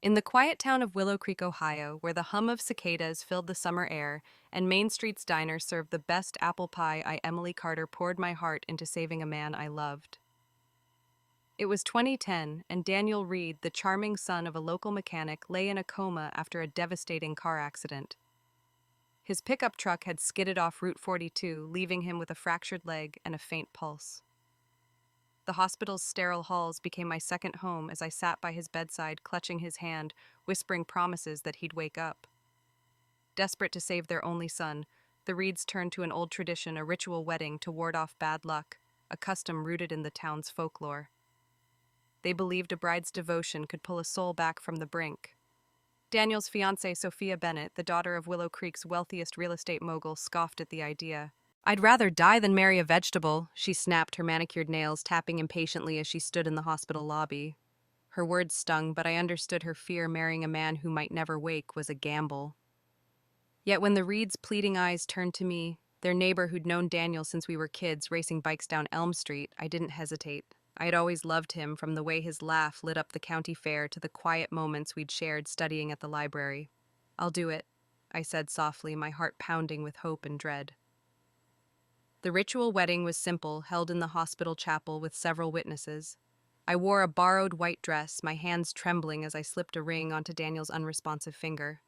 In the quiet town of Willow Creek, Ohio, where the hum of cicadas filled the summer air and Main Street's diner served the best apple pie, Emily Carter poured my heart into saving a man I loved. It was 2010, and Daniel Reed, the charming son of a local mechanic, lay in a coma after a devastating car accident. His pickup truck had skidded off Route 42, leaving him with a fractured leg and a faint pulse. The hospital's sterile halls became my second home as I sat by his bedside, clutching his hand, whispering promises that he'd wake up. Desperate to save their only son, the Reeds turned to an old tradition, a ritual wedding to ward off bad luck, a custom rooted in the town's folklore. They believed a bride's devotion could pull a soul back from the brink. Daniel's fiancée, Sophia Bennett, the daughter of Willow Creek's wealthiest real estate mogul, scoffed at the idea. "I'd rather die than marry a vegetable," she snapped, her manicured nails tapping impatiently as she stood in the hospital lobby. Her words stung, but I understood her fear. Marrying a man who might never wake was a gamble. Yet when the Reeds' pleading eyes turned to me, their neighbor who'd known Daniel since we were kids racing bikes down Elm Street, I didn't hesitate. I had always loved him, from the way his laugh lit up the county fair to the quiet moments we'd shared studying at the library. "I'll do it," I said softly, my heart pounding with hope and dread. The ritual wedding was simple, held in the hospital chapel with several witnesses. I wore a borrowed white dress, my hands trembling as I slipped a ring onto Daniel's unresponsive finger.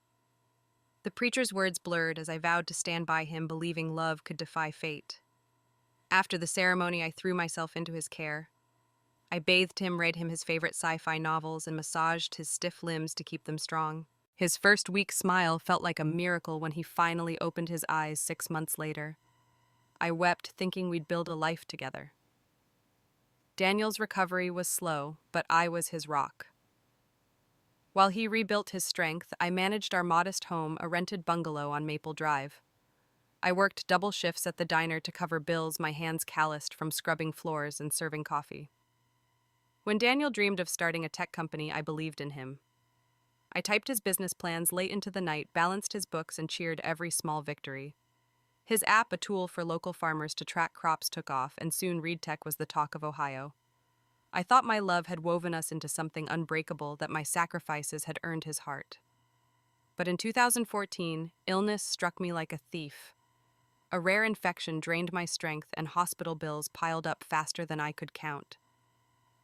The preacher's words blurred as I vowed to stand by him, believing love could defy fate. After the ceremony, I threw myself into his care. I bathed him, read him his favorite sci-fi novels, and massaged his stiff limbs to keep them strong. His first weak smile felt like a miracle when he finally opened his eyes 6 months later. I wept, thinking we'd build a life together. Daniel's recovery was slow, but I was his rock. While he rebuilt his strength, I managed our modest home, a rented bungalow on Maple Drive. I worked double shifts at the diner to cover bills, my hands calloused from scrubbing floors and serving coffee. When Daniel dreamed of starting a tech company, I believed in him. I typed his business plans late into the night, balanced his books, and cheered every small victory. His app, a tool for local farmers to track crops, took off, and soon ReedTech was the talk of Ohio. I thought my love had woven us into something unbreakable, that my sacrifices had earned his heart. But in 2014, illness struck me like a thief. A rare infection drained my strength, and hospital bills piled up faster than I could count.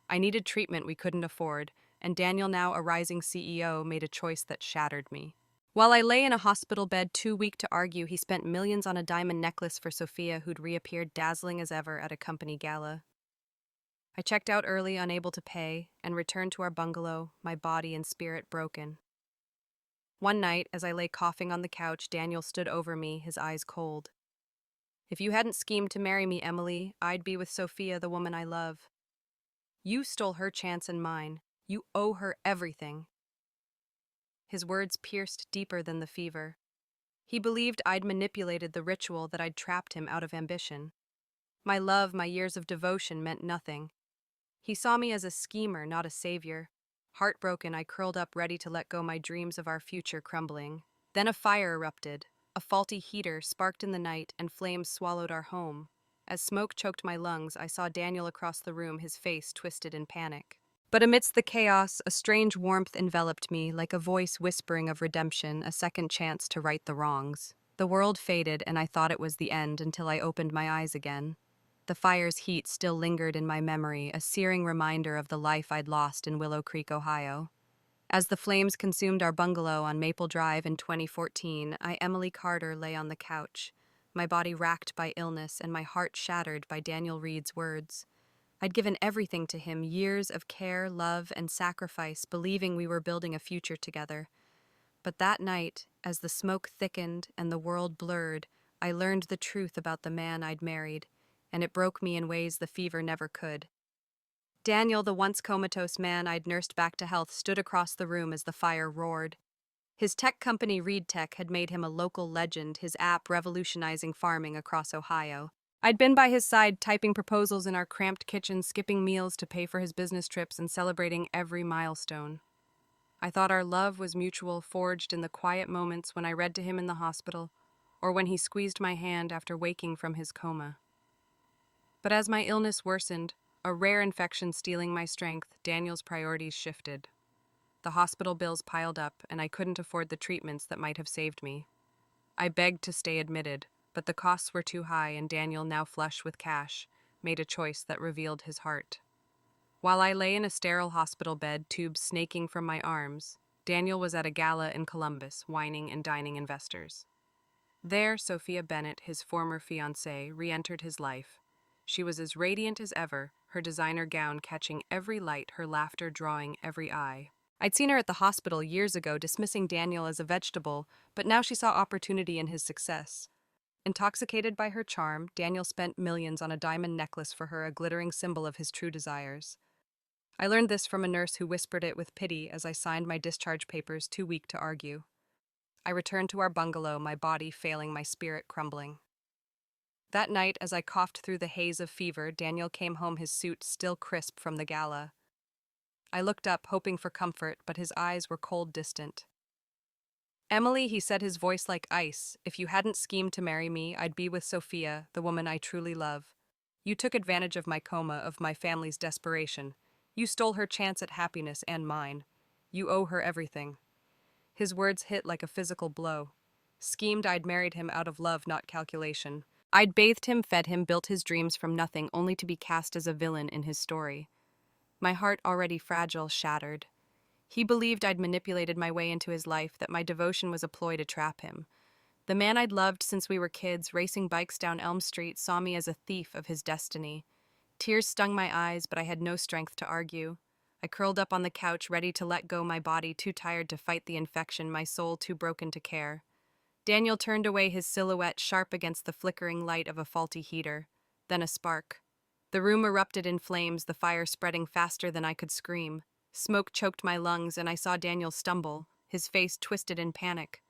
I needed treatment we couldn't afford, and Daniel, now a rising CEO, made a choice that shattered me. While I lay in a hospital bed too weak to argue, he spent millions on a diamond necklace for Sophia, who'd reappeared dazzling as ever at a company gala. I checked out early, unable to pay, and returned to our bungalow, my body and spirit broken. One night, as I lay coughing on the couch, Daniel stood over me, his eyes cold. "If you hadn't schemed to marry me, Emily, I'd be with Sophia, the woman I love. You stole her chance and mine. You owe her everything." His words pierced deeper than the fever. He believed I'd manipulated the ritual, that I'd trapped him out of ambition. My love, my years of devotion, meant nothing. He saw me as a schemer, not a savior. Heartbroken, I curled up, ready to let go, my dreams of our future crumbling. Then a fire erupted. A faulty heater sparked in the night, and flames swallowed our home. As smoke choked my lungs, I saw Daniel across the room, his face twisted in panic. But amidst the chaos, a strange warmth enveloped me, like a voice whispering of redemption, a second chance to right the wrongs. The world faded, and I thought it was the end, until I opened my eyes again. The fire's heat still lingered in my memory, a searing reminder of the life I'd lost in Willow Creek, Ohio. As the flames consumed our bungalow on Maple Drive in 2014, Emily Carter, lay on the couch, my body racked by illness and my heart shattered by Daniel Reed's words. I'd given everything to him, years of care, love, and sacrifice, believing we were building a future together. But that night, as the smoke thickened and the world blurred, I learned the truth about the man I'd married, and it broke me in ways the fever never could. Daniel, the once comatose man I'd nursed back to health, stood across the room as the fire roared. His tech company, ReedTech, had made him a local legend, his app revolutionizing farming across Ohio. I'd been by his side, typing proposals in our cramped kitchen, skipping meals to pay for his business trips, and celebrating every milestone. I thought our love was mutual, forged in the quiet moments when I read to him in the hospital, or when he squeezed my hand after waking from his coma. But as my illness worsened, a rare infection stealing my strength, Daniel's priorities shifted. The hospital bills piled up, and I couldn't afford the treatments that might have saved me. I begged to stay admitted, but the costs were too high, and Daniel, now flush with cash, made a choice that revealed his heart. While I lay in a sterile hospital bed, tubes snaking from my arms, Daniel was at a gala in Columbus, whining and dining investors. There, Sophia Bennett, his former fiancée, re-entered his life. She was as radiant as ever, her designer gown catching every light, her laughter drawing every eye. I'd seen her at the hospital years ago dismissing Daniel as a vegetable, but now she saw opportunity in his success. Intoxicated by her charm, Daniel spent millions on a diamond necklace for her, a glittering symbol of his true desires. I learned this from a nurse who whispered it with pity as I signed my discharge papers, too weak to argue. I returned to our bungalow, my body failing, my spirit crumbling. That night, as I coughed through the haze of fever, Daniel came home, his suit still crisp from the gala. I looked up, hoping for comfort, but his eyes were cold, distant. "Emily," he said, his voice like ice, "if you hadn't schemed to marry me, I'd be with Sophia, the woman I truly love. You took advantage of my coma, of my family's desperation. You stole her chance at happiness and mine. You owe her everything." His words hit like a physical blow. Schemed, I'd married him out of love, not calculation. I'd bathed him, fed him, built his dreams from nothing, only to be cast as a villain in his story. My heart, already fragile, shattered. He believed I'd manipulated my way into his life, that my devotion was a ploy to trap him. The man I'd loved since we were kids, racing bikes down Elm Street, saw me as a thief of his destiny. Tears stung my eyes, but I had no strength to argue. I curled up on the couch, ready to let go, my body too tired to fight the infection, my soul too broken to care. Daniel turned away, his silhouette sharp against the flickering light of a faulty heater. Then a spark. The room erupted in flames, the fire spreading faster than I could scream. Smoke choked my lungs, and I saw Daniel stumble, his face twisted in panic.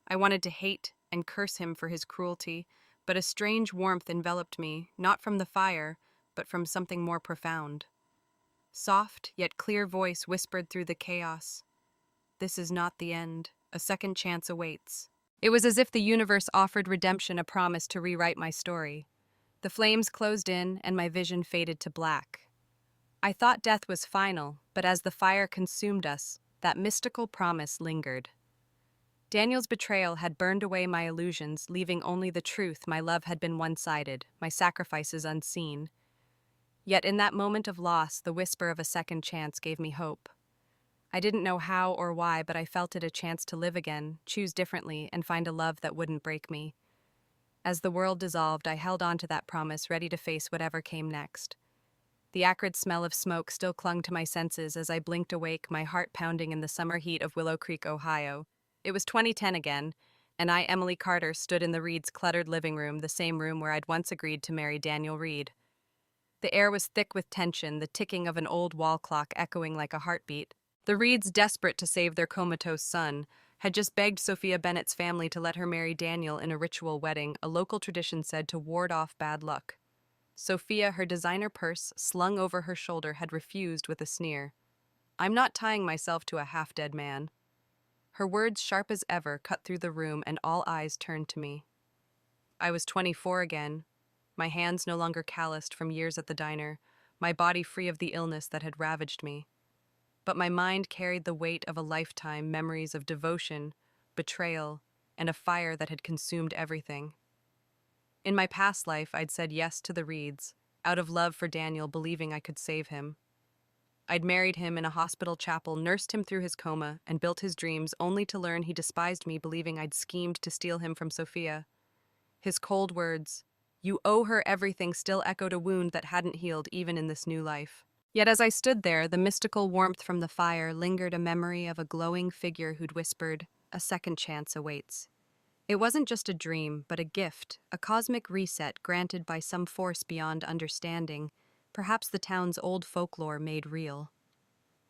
I wanted to hate and curse him for his cruelty, but a strange warmth enveloped me, not from the fire, but from something more profound. Soft, yet clear voice whispered through the chaos. "This is not the end. A second chance awaits." It was as if the universe offered redemption, a promise to rewrite my story. The flames closed in, and my vision faded to black. I thought death was final, but as the fire consumed us, that mystical promise lingered. Daniel's betrayal had burned away my illusions, leaving only the truth. My love had been one-sided, my sacrifices unseen. Yet in that moment of loss, the whisper of a second chance gave me hope. I didn't know how or why, but I felt it, a chance to live again, choose differently, and find a love that wouldn't break me. As the world dissolved, I held on to that promise, ready to face whatever came next. The acrid smell of smoke still clung to my senses as I blinked awake, my heart pounding in the summer heat of Willow Creek, Ohio. It was 2010 again, and I, Emily Carter, stood in the Reeds' cluttered living room, the same room where I'd once agreed to marry Daniel Reed. The air was thick with tension, the ticking of an old wall clock echoing like a heartbeat. The Reeds, desperate to save their comatose son, had just begged Sophia Bennett's family to let her marry Daniel in a ritual wedding, a local tradition said to ward off bad luck. Sophia, her designer purse slung over her shoulder, had refused with a sneer. "I'm not tying myself to a half-dead man." Her words, sharp as ever, cut through the room, and all eyes turned to me. I was 24 again, my hands no longer calloused from years at the diner, my body free of the illness that had ravaged me. But my mind carried the weight of a lifetime, memories of devotion, betrayal, and a fire that had consumed everything. In my past life, I'd said yes to the Reeds, out of love for Daniel, believing I could save him. I'd married him in a hospital chapel, nursed him through his coma, and built his dreams, only to learn he despised me, believing I'd schemed to steal him from Sophia. His cold words, "You owe her everything," still echoed a wound that hadn't healed even in this new life. Yet as I stood there, the mystical warmth from the fire lingered, a memory of a glowing figure who'd whispered, "A second chance awaits." It wasn't just a dream, but a gift, a cosmic reset granted by some force beyond understanding, perhaps the town's old folklore made real.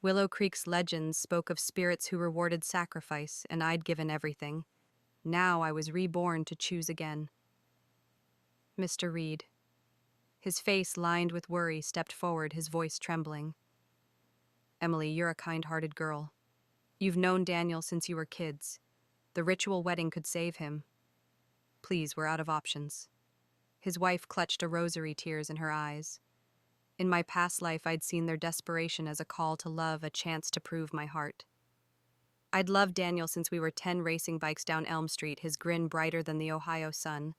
Willow Creek's legends spoke of spirits who rewarded sacrifice, and I'd given everything. Now I was reborn to choose again. Mr. Reed. His face lined with worry, stepped forward, his voice trembling. "Emily, you're a kind-hearted girl. You've known Daniel since you were kids. The ritual wedding could save him. Please, we're out of options." His wife clutched a rosary, tears in her eyes. In my past life, I'd seen their desperation as a call to love, a chance to prove my heart. I'd loved Daniel since we were 10 racing bikes down Elm Street, his grin brighter than the Ohio sun.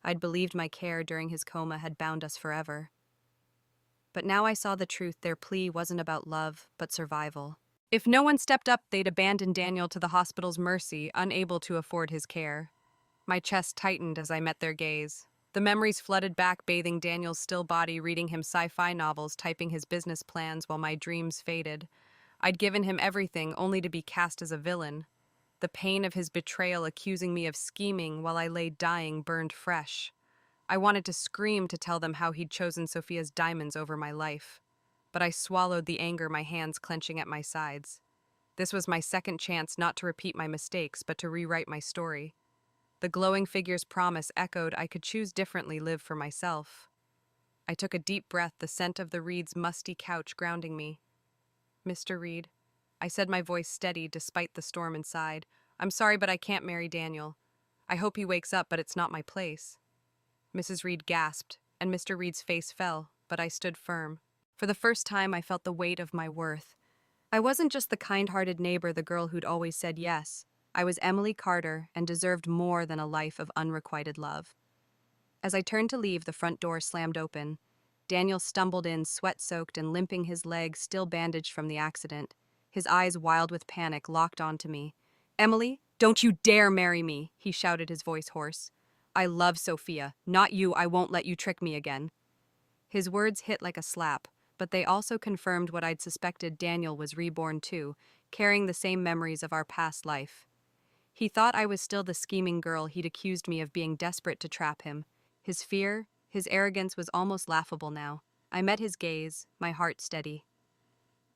I'd believed my care during his coma had bound us forever. But now I saw the truth. Their plea wasn't about love, but survival. If no one stepped up, they'd abandon Daniel to the hospital's mercy, unable to afford his care. My chest tightened as I met their gaze. The memories flooded back, bathing Daniel's still body, reading him sci-fi novels, typing his business plans while my dreams faded. I'd given him everything, only to be cast as a villain. The pain of his betrayal, accusing me of scheming while I lay dying, burned fresh. I wanted to scream to tell them how he'd chosen Sophia's diamonds over my life. But I swallowed the anger, my hands clenching at my sides. This was my second chance not to repeat my mistakes, but to rewrite my story. The glowing figure's promise echoed. I could choose differently, live for myself. I took a deep breath, the scent of the Reed's musty couch grounding me. Mr. Reed, I said, my voice steady despite the storm inside. I'm sorry, but I can't marry Daniel. I hope he wakes up, but it's not my place. Mrs. Reed gasped, and Mr. Reed's face fell, but I stood firm. For the first time, I felt the weight of my worth. I wasn't just the kind-hearted neighbor, the girl who'd always said yes. I was Emily Carter and deserved more than a life of unrequited love. As I turned to leave, the front door slammed open. Daniel stumbled in, sweat-soaked and limping, his legs still bandaged from the accident. His eyes, wild with panic, locked onto me. "Emily, don't you dare marry me," he shouted, his voice hoarse. "I love Sophia, not you. I won't let you trick me again." His words hit like a slap, but they also confirmed what I'd suspected. Daniel was reborn too, carrying the same memories of our past life. He thought I was still the scheming girl he'd accused me of, being desperate to trap him. His fear, his arrogance was almost laughable now. I met his gaze, my heart steady.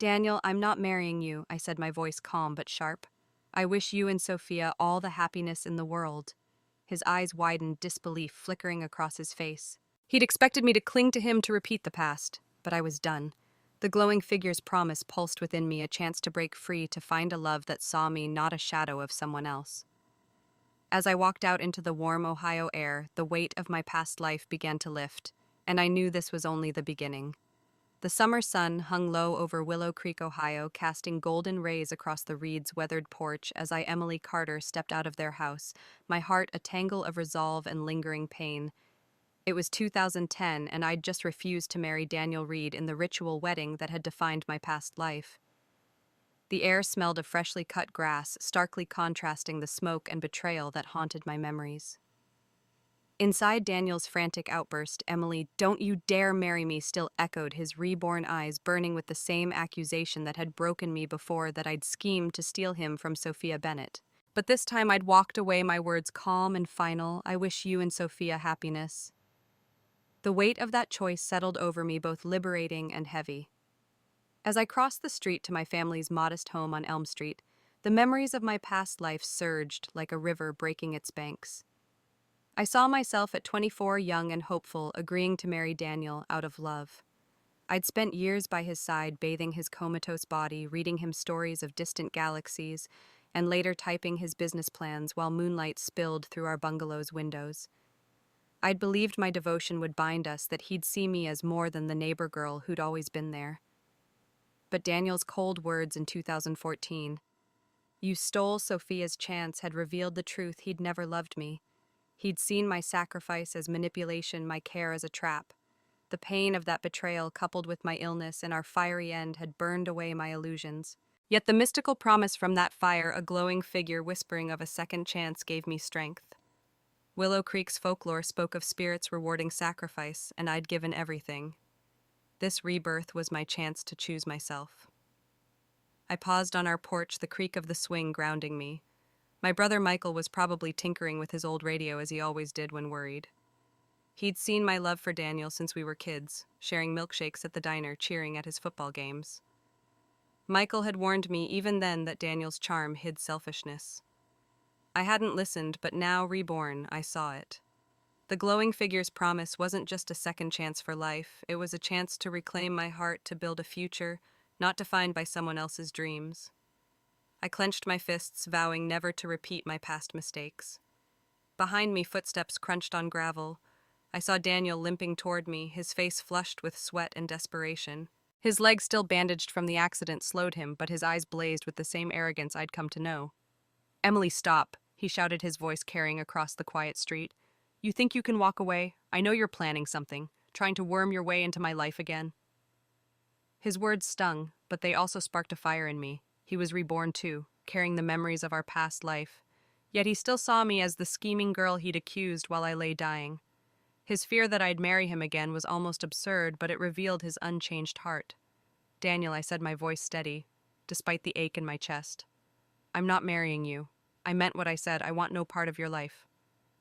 "Daniel, I'm not marrying you," I said, my voice calm but sharp. "I wish you and Sophia all the happiness in the world." His eyes widened, disbelief flickering across his face. He'd expected me to cling to him, to repeat the past, but I was done. The glowing figure's promise pulsed within me, a chance to break free, to find a love that saw me, not a shadow of someone else. As I walked out into the warm Ohio air, the weight of my past life began to lift, and I knew this was only the beginning. The summer sun hung low over Willow Creek, Ohio, casting golden rays across the Reeds' weathered porch as I, Emily Carter, stepped out of their house, my heart a tangle of resolve and lingering pain. It was 2010, and I'd just refused to marry Daniel Reed in the ritual wedding that had defined my past life. The air smelled of freshly cut grass, starkly contrasting the smoke and betrayal that haunted my memories. Inside Daniel's frantic outburst, "Emily, don't you dare marry me," still echoed, his reborn eyes burning with the same accusation that had broken me before, that I'd schemed to steal him from Sophia Bennett. But this time I'd walked away, my words calm and final. "I wish you and Sophia happiness." The weight of that choice settled over me, both liberating and heavy. As I crossed the street to my family's modest home on Elm Street, the memories of my past life surged like a river breaking its banks. I saw myself at 24, young and hopeful, agreeing to marry Daniel out of love. I'd spent years by his side, bathing his comatose body, reading him stories of distant galaxies, and later typing his business plans while moonlight spilled through our bungalow's windows. I'd believed my devotion would bind us, that he'd see me as more than the neighbor girl who'd always been there. But Daniel's cold words in 2014, "You stole Sophia's chance," had revealed the truth. He'd never loved me. He'd seen my sacrifice as manipulation, my care as a trap. The pain of that betrayal, coupled with my illness and our fiery end, had burned away my illusions. Yet the mystical promise from that fire, a glowing figure whispering of a second chance, gave me strength. Willow Creek's folklore spoke of spirits rewarding sacrifice, and I'd given everything. This rebirth was my chance to choose myself. I paused on our porch, the creak of the swing grounding me. My brother Michael was probably tinkering with his old radio, as he always did when worried. He'd seen my love for Daniel since we were kids, sharing milkshakes at the diner, cheering at his football games. Michael had warned me even then that Daniel's charm hid selfishness. I hadn't listened, but now, reborn, I saw it. The glowing figure's promise wasn't just a second chance for life, it was a chance to reclaim my heart, to build a future, not defined by someone else's dreams. I clenched my fists, vowing never to repeat my past mistakes. Behind me, footsteps crunched on gravel. I saw Daniel limping toward me, his face flushed with sweat and desperation. His leg still bandaged from the accident slowed him, but his eyes blazed with the same arrogance I'd come to know. "Emily, stop," he shouted, his voice carrying across the quiet street. "You think you can walk away? I know you're planning something, trying to worm your way into my life again." His words stung, but they also sparked a fire in me. He was reborn too, carrying the memories of our past life. Yet he still saw me as the scheming girl he'd accused while I lay dying. His fear that I'd marry him again was almost absurd, but it revealed his unchanged heart. "Daniel," I said, my voice steady, despite the ache in my chest. "I'm not marrying you. I meant what I said. I want no part of your life."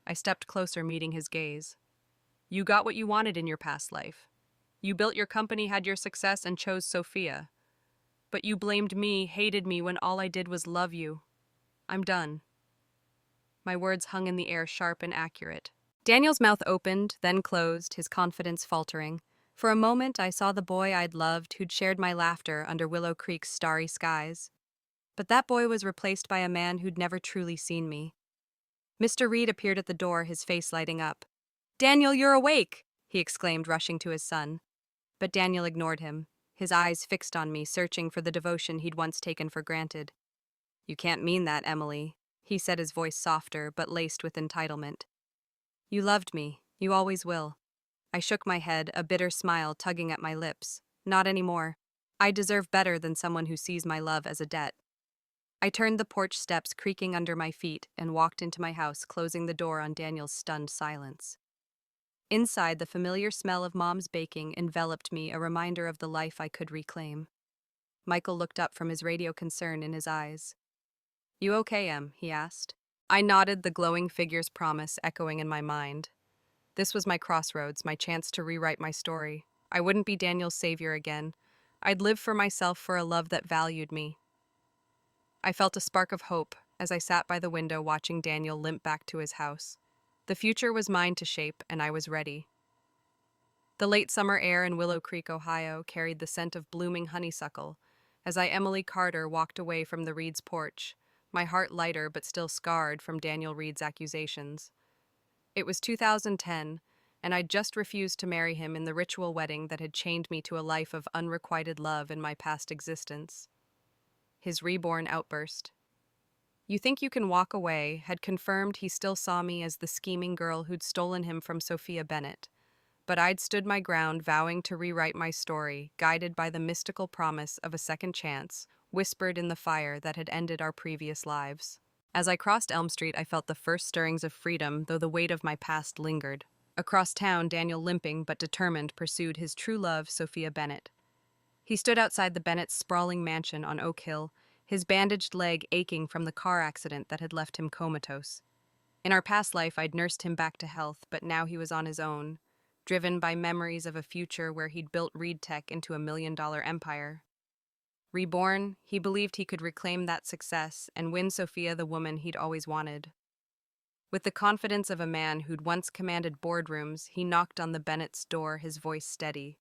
I stepped closer, meeting his gaze. "You got what you wanted in your past life. You built your company, had your success, and chose Sophia. But you blamed me, hated me when all I did was love you. I'm done." My words hung in the air, sharp and accurate. Daniel's mouth opened, then closed, his confidence faltering. For a moment, I saw the boy I'd loved, who'd shared my laughter under Willow Creek's starry skies. But that boy was replaced by a man who'd never truly seen me. Mr. Reed appeared at the door, his face lighting up. "Daniel, you're awake!" he exclaimed, rushing to his son. But Daniel ignored him, his eyes fixed on me, searching for the devotion he'd once taken for granted. "You can't mean that, Emily," he said, his voice softer but laced with entitlement. "You loved me. You always will." I shook my head, a bitter smile tugging at my lips. "Not anymore. I deserve better than someone who sees my love as a debt." I turned the porch steps creaking under my feet and walked into my house, closing the door on Daniel's stunned silence. Inside, the familiar smell of Mom's baking enveloped me, a reminder of the life I could reclaim. Michael looked up from his radio, concern in his eyes. "You okay, Em?" he asked. I nodded, the glowing figure's promise echoing in my mind. This was my crossroads, my chance to rewrite my story. I wouldn't be Daniel's savior again. I'd live for myself, for a love that valued me. I felt a spark of hope as I sat by the window watching Daniel limp back to his house. The future was mine to shape, and I was ready. The late summer air in Willow Creek, Ohio, carried the scent of blooming honeysuckle. As Emily Carter, walked away from the Reeds' porch, my heart lighter but still scarred from Daniel Reed's accusations. It was 2010, and I'd just refused to marry him in the ritual wedding that had chained me to a life of unrequited love in my past existence. His reborn outburst. "You think you can walk away," had confirmed he still saw me as the scheming girl who'd stolen him from Sophia Bennett. But I'd stood my ground, vowing to rewrite my story, guided by the mystical promise of a second chance, whispered in the fire that had ended our previous lives. As I crossed Elm Street, I felt the first stirrings of freedom, though the weight of my past lingered. Across town, Daniel, limping but determined, pursued his true love, Sophia Bennett. He stood outside the Bennett's sprawling mansion on Oak Hill, his bandaged leg aching from the car accident that had left him comatose. In our past life, I'd nursed him back to health, but now he was on his own, driven by memories of a future where he'd built Reed Tech into a $1 million empire. Reborn, he believed he could reclaim that success and win Sophia, the woman he'd always wanted. With the confidence of a man who'd once commanded boardrooms, he knocked on the Bennett's door, his voice steady.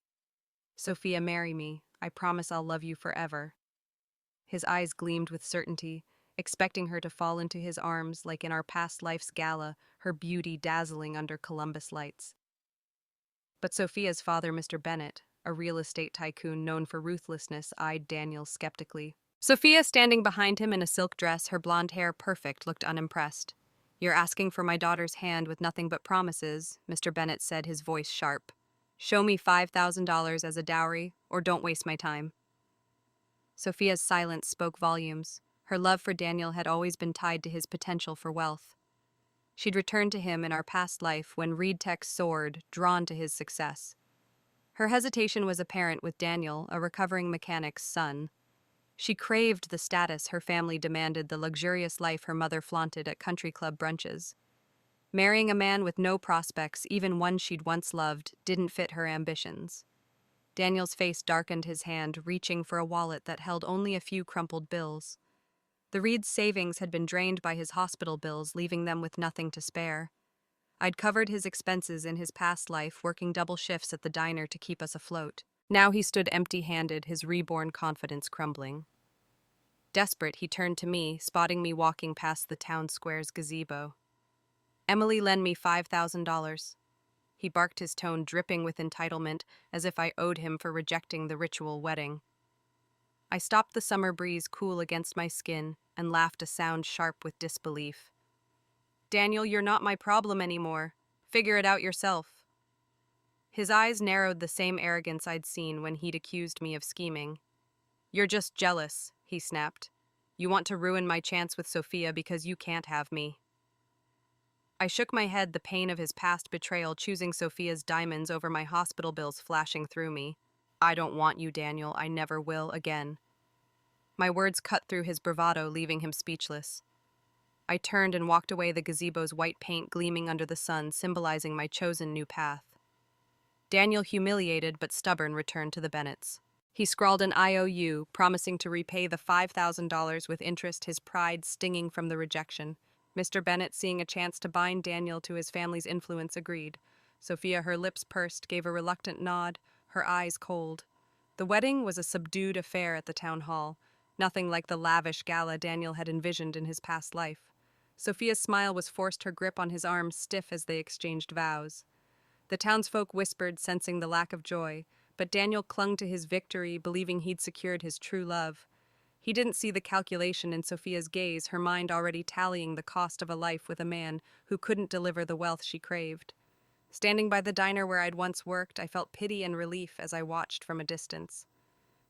"Sophia, marry me. I promise I'll love you forever." His eyes gleamed with certainty, expecting her to fall into his arms like in our past life's gala, her beauty dazzling under Columbus lights. But Sophia's father, Mr. Bennett, a real estate tycoon known for ruthlessness, eyed Daniel skeptically. Sophia, standing behind him in a silk dress, her blonde hair perfect, looked unimpressed. "You're asking for my daughter's hand with nothing but promises," Mr. Bennett said, his voice sharp. "Show me $5,000 as a dowry, or don't waste my time." Sophia's silence spoke volumes. Her love for Daniel had always been tied to his potential for wealth. She'd returned to him in our past life when Reed Tech soared, drawn to his success. Her hesitation was apparent with Daniel, a recovering mechanic's son. She craved the status her family demanded, the luxurious life her mother flaunted at country club brunches. Marrying a man with no prospects, even one she'd once loved, didn't fit her ambitions. Daniel's face darkened, his hand reaching for a wallet that held only a few crumpled bills. The Reed's savings had been drained by his hospital bills, leaving them with nothing to spare. I'd covered his expenses in his past life, working double shifts at the diner to keep us afloat. Now he stood empty-handed, his reborn confidence crumbling. Desperate, he turned to me, spotting me walking past the town square's gazebo. "Emily, lend me $5,000. He barked, his tone dripping with entitlement, as if I owed him for rejecting the ritual wedding. I stopped the summer breeze cool against my skin and laughed, a sound sharp with disbelief. Daniel, you're not my problem anymore. Figure it out yourself. His eyes narrowed, the same arrogance I'd seen when he'd accused me of scheming. You're just jealous, he snapped. You want to ruin my chance with Sophia because you can't have me. I shook my head, the pain of his past betrayal, choosing Sophia's diamonds over my hospital bills flashing through me. I don't want you, Daniel. I never will again. My words cut through his bravado, leaving him speechless. I turned and walked away, the gazebo's white paint gleaming under the sun, symbolizing my chosen new path. Daniel, humiliated but stubborn, returned to the Bennetts. He scrawled an IOU, promising to repay the $5,000 with interest, his pride stinging from the rejection. Mr. Bennett, seeing a chance to bind Daniel to his family's influence, agreed. Sophia, her lips pursed, gave a reluctant nod, her eyes cold. The wedding was a subdued affair at the town hall, nothing like the lavish gala Daniel had envisioned in his past life. Sophia's smile was forced, her grip on his arm stiff as they exchanged vows. The townsfolk whispered, sensing the lack of joy, but Daniel clung to his victory, believing he'd secured his true love. He didn't see the calculation in Sophia's gaze, her mind already tallying the cost of a life with a man who couldn't deliver the wealth she craved. Standing by the diner where I'd once worked, I felt pity and relief as I watched from a distance.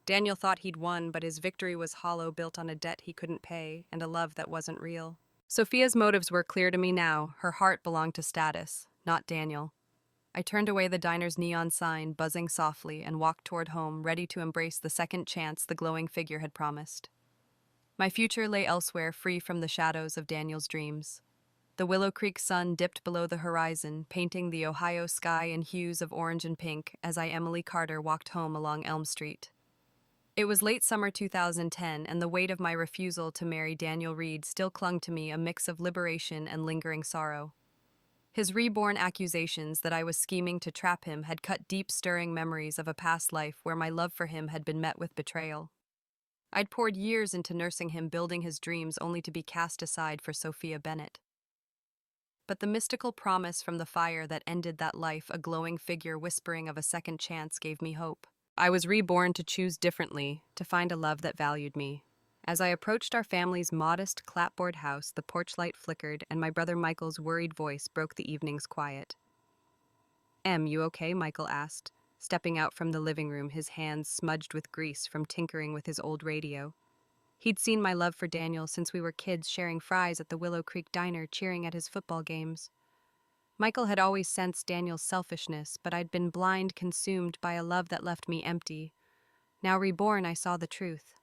Daniel thought he'd won, but his victory was hollow, built on a debt he couldn't pay and a love that wasn't real. Sophia's motives were clear to me now. Her heart belonged to status, not Daniel. I turned away, the diner's neon sign buzzing softly, and walked toward home, ready to embrace the second chance the glowing figure had promised. My future lay elsewhere, free from the shadows of Daniel's dreams. The Willow Creek sun dipped below the horizon, painting the Ohio sky in hues of orange and pink as I, Emily Carter, walked home along Elm Street. It was late summer 2010, and the weight of my refusal to marry Daniel Reed still clung to me, a mix of liberation and lingering sorrow. His reborn accusations that I was scheming to trap him had cut deep, stirring memories of a past life where my love for him had been met with betrayal. I'd poured years into nursing him, building his dreams, only to be cast aside for Sophia Bennett. But the mystical promise from the fire that ended that life, a glowing figure whispering of a second chance, gave me hope. I was reborn to choose differently, to find a love that valued me. As I approached our family's modest clapboard house, the porch light flickered, and my brother Michael's worried voice broke the evening's quiet. "Em, you okay?" Michael asked, stepping out from the living room, his hands smudged with grease from tinkering with his old radio. He'd seen my love for Daniel since we were kids, sharing fries at the Willow Creek diner, cheering at his football games. Michael had always sensed Daniel's selfishness, but I'd been blind, consumed by a love that left me empty. Now reborn, I saw the truth.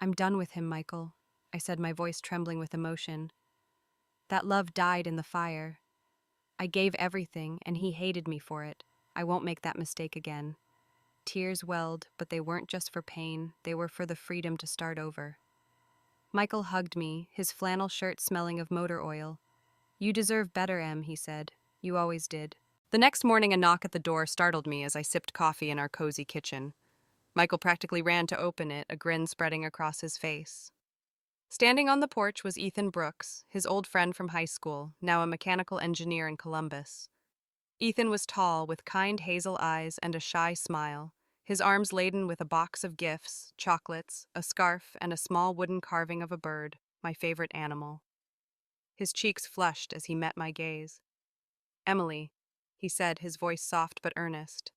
"I'm done with him, Michael," I said, my voice trembling with emotion. "That love died in the fire. I gave everything, and he hated me for it. I won't make that mistake again." Tears welled, but they weren't just for pain, they were for the freedom to start over. Michael hugged me, his flannel shirt smelling of motor oil. "You deserve better, Em," he said. "You always did." The next morning, a knock at the door startled me as I sipped coffee in our cozy kitchen. Michael practically ran to open it, a grin spreading across his face. Standing on the porch was Ethan Brooks, his old friend from high school, now a mechanical engineer in Columbus. Ethan was tall, with kind hazel eyes and a shy smile, his arms laden with a box of gifts, chocolates, a scarf, and a small wooden carving of a bird, my favorite animal. His cheeks flushed as he met my gaze. "Emily," he said, his voice soft but earnest.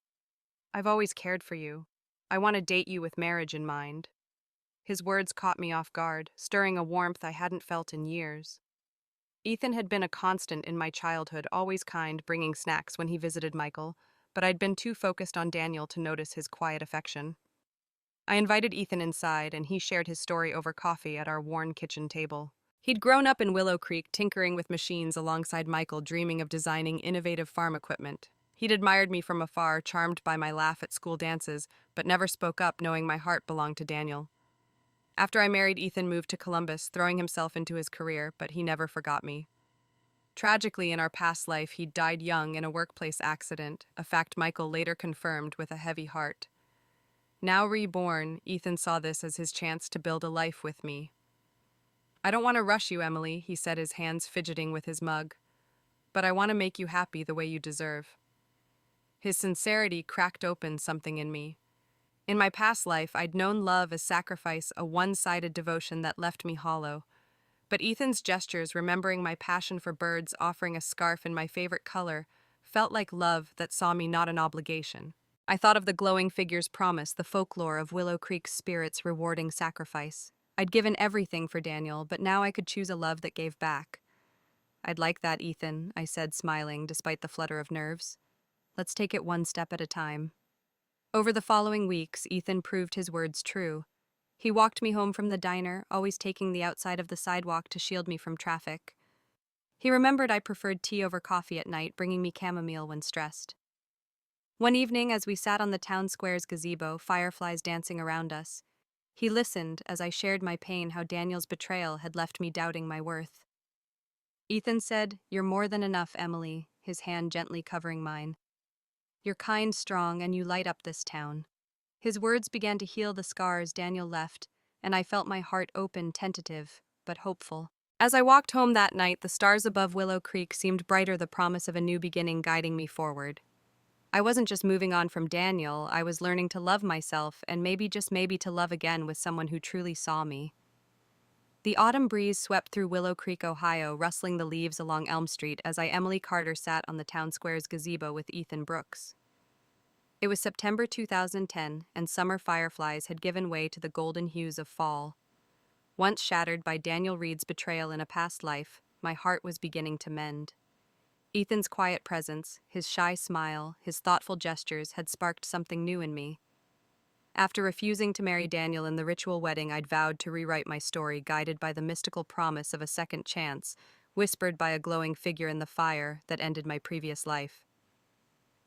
"I've always cared for you. I want to date you with marriage in mind." His words caught me off guard, stirring a warmth I hadn't felt in years. Ethan had been a constant in my childhood, always kind, bringing snacks when he visited Michael, but I'd been too focused on Daniel to notice his quiet affection. I invited Ethan inside, and he shared his story over coffee at our worn kitchen table. He'd grown up in Willow Creek, tinkering with machines alongside Michael, dreaming of designing innovative farm equipment. He'd admired me from afar, charmed by my laugh at school dances, but never spoke up, knowing my heart belonged to Daniel. After I married, Ethan moved to Columbus, throwing himself into his career, but he never forgot me. Tragically, in our past life, he'd died young in a workplace accident, a fact Michael later confirmed with a heavy heart. Now reborn, Ethan saw this as his chance to build a life with me. "I don't want to rush you, Emily," he said, his hands fidgeting with his mug. "But I want to make you happy the way you deserve." His sincerity cracked open something in me. In my past life, I'd known love as sacrifice, a one-sided devotion that left me hollow. But Ethan's gestures, remembering my passion for birds, offering a scarf in my favorite color, felt like love that saw me not an obligation. I thought of the glowing figure's promise, the folklore of Willow Creek's spirits rewarding sacrifice. I'd given everything for Daniel, but now I could choose a love that gave back. I'd like that, Ethan, I said, smiling despite the flutter of nerves. Let's take it one step at a time. Over the following weeks, Ethan proved his words true. He walked me home from the diner, always taking the outside of the sidewalk to shield me from traffic. He remembered I preferred tea over coffee at night, bringing me chamomile when stressed. One evening, as we sat on the town square's gazebo, fireflies dancing around us, he listened as I shared my pain, how Daniel's betrayal had left me doubting my worth. Ethan said, "You're more than enough, Emily," his hand gently covering mine. "You're kind, strong, and you light up this town." His words began to heal the scars Daniel left, and I felt my heart open, tentative, but hopeful. As I walked home that night, the stars above Willow Creek seemed brighter, the promise of a new beginning guiding me forward. I wasn't just moving on from Daniel, I was learning to love myself and maybe, just maybe, to love again with someone who truly saw me. The autumn breeze swept through Willow Creek, Ohio, rustling the leaves along Elm Street as Emily Carter sat on the town square's gazebo with Ethan Brooks. It was September 2010, and summer fireflies had given way to the golden hues of fall. Once shattered by Daniel Reed's betrayal in a past life, my heart was beginning to mend. Ethan's quiet presence, his shy smile, his thoughtful gestures had sparked something new in me. After refusing to marry Daniel in the ritual wedding, I'd vowed to rewrite my story, guided by the mystical promise of a second chance, whispered by a glowing figure in the fire that ended my previous life.